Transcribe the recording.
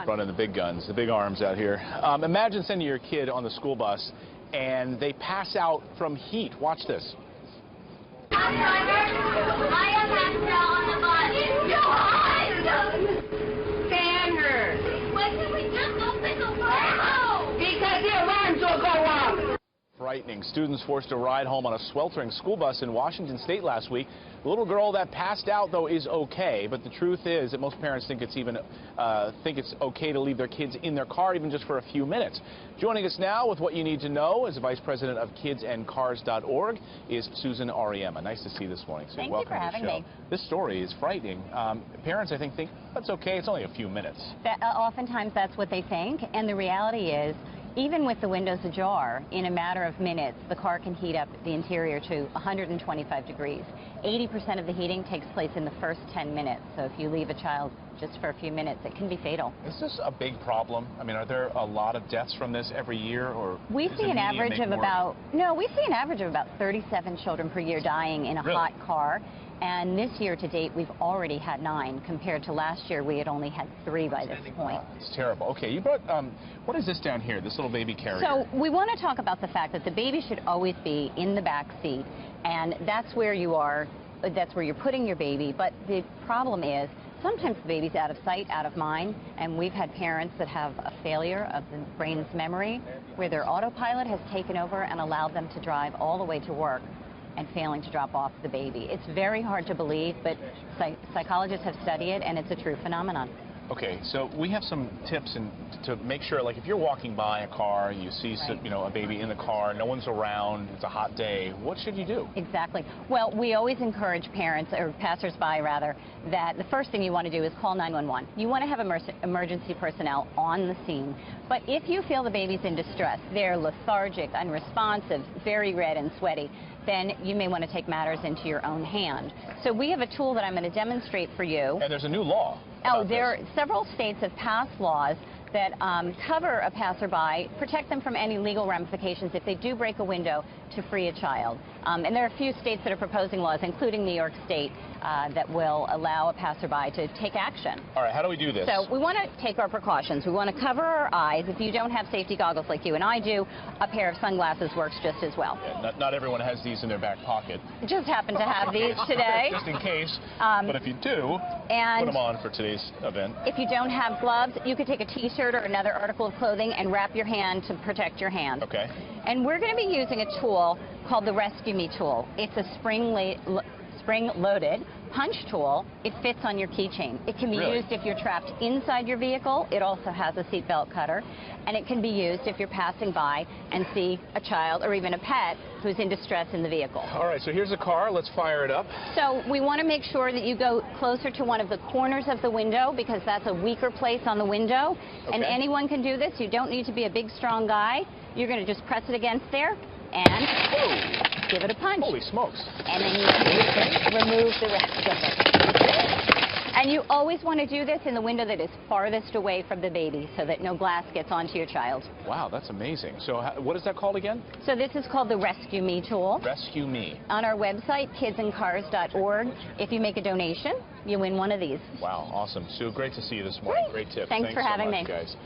Brought in the big guns, the big arms out here. Imagine sending your kid on the school bus and they pass out from heat. Watch this. Frightening. Students forced to ride home on a sweltering school bus in Washington State last week. The little girl that passed out, though, is okay. But the truth is that most parents think it's okay to leave their kids in their car even just for a few minutes. Joining us now with what you need to know as the Vice President of kidsandcars.org is Susan Auriemma. Nice to see you this morning. So Thank you welcome for having me. This story is frightening. Parents, I think that's okay. It's only a few minutes. Oftentimes that's what they think, and the reality is, even with the windows ajar, in a matter of minutes, the car can heat up the interior to 125 degrees. 80% of the heating takes place in the first 10 minutes. So if you leave a child just for a few minutes, it can be fatal. Is this a big problem? I mean, are there a lot of deaths from this every year, or we see an average of about 37 children per year dying in a hot car. And this year to date, we've already had 9, compared to last year we had only had 3 by this point. It's terrible. Okay, you brought, what is this down here, this little baby carrier? So we want to talk about the fact that the baby should always be in the back seat, and that's where you are, that's where you're putting your baby. But the problem is, sometimes the baby's out of sight, out of mind, and we've had parents that have a failure of the brain's memory, where their autopilot has taken over and allowed them to drive all the way to work and failing to drop off the baby. It's very hard to believe, but psychologists have studied it, and it's a true phenomenon. Okay, so we have some tips to make sure, like if you're walking by a car, you see a baby in the car, no one's around, it's a hot day, what should you do? Exactly. Well, we always encourage parents, or passersby rather, that the first thing you want to do is call 911. You want to have emergency personnel on the scene. But if you feel the baby's in distress, they're lethargic, unresponsive, very red and sweaty, then you may want to take matters into your own hand. So we have a tool that I'm going to demonstrate for you. And there's a new law. Several states have passed laws that cover a passerby, protect them from any legal ramifications if they do break a window, to free a child. And there are a few states that are proposing laws, including New York State, that will allow a passerby to take action. All right, how do we do this? So we want to take our precautions. We want to cover our eyes. If you don't have safety goggles like you and I do, a pair of sunglasses works just as well. Yeah, not everyone has these in their back pocket. I just happen to have these today. Just in case. But if you do, put them on for today's event. If you don't have gloves, you could take a T-shirt or another article of clothing and wrap your hand to protect your hand. Okay. And we're going to be using a tool called the resqme tool. It's a spring-loaded punch tool. It fits on your keychain. It can be used if you're trapped inside your vehicle. It also has a seatbelt cutter. And it can be used if you're passing by and see a child or even a pet who's in distress in the vehicle. All right, so here's a car. Let's fire it up. So we want to make sure that you go closer to one of the corners of the window, because that's a weaker place on the window. Okay. And anyone can do this. You don't need to be a big, strong guy. You're going to just press it against there and give it a punch. Holy smokes. And then you can remove the rest of it. And you always want to do this in the window that is farthest away from the baby, so that no glass gets onto your child. Wow, that's amazing. So what is that called again? So this is called the resqme tool. resqme. On our website, kidsandcars.org, if you make a donation, you win one of these. Wow, awesome. Sue, great to see you this morning. Great tip. Thanks for having me. Guys.